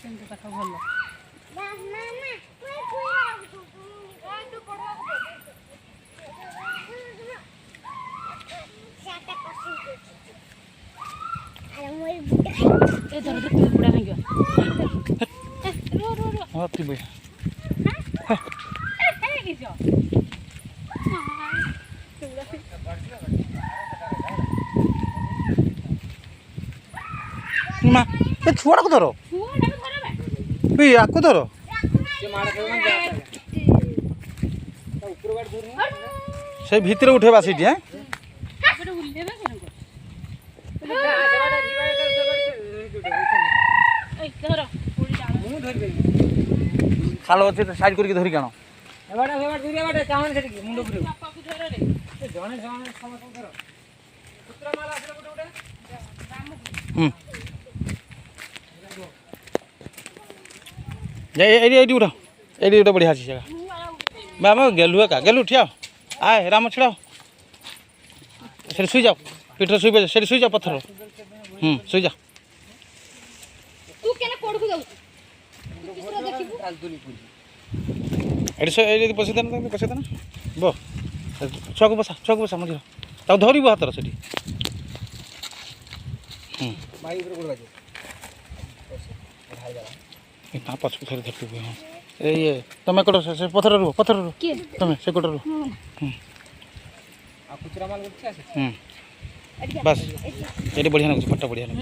ସେମିତି କଥା ଭଲ छुआ को धर आपको धर से भितर उठेबा सीटी हैं खाल अच्छे तो साइड करके धरिक आण ये उठा ये गोटे बढ़िया अच्छी जगह मैम गेलु एका गेलु ठिया आए राम छिड़ा से शुई जाओ पीठ शुई से शुई जाओ पत्थर शुई जा ये पशे देना पशे देना बो छुआ को बसा मझे धर हाथ से पछू थोड़ी धरती ये तुम कट से पथर रुह तुम से कट रुह बस ये बढ़िया लगे फटा बढ़िया लगे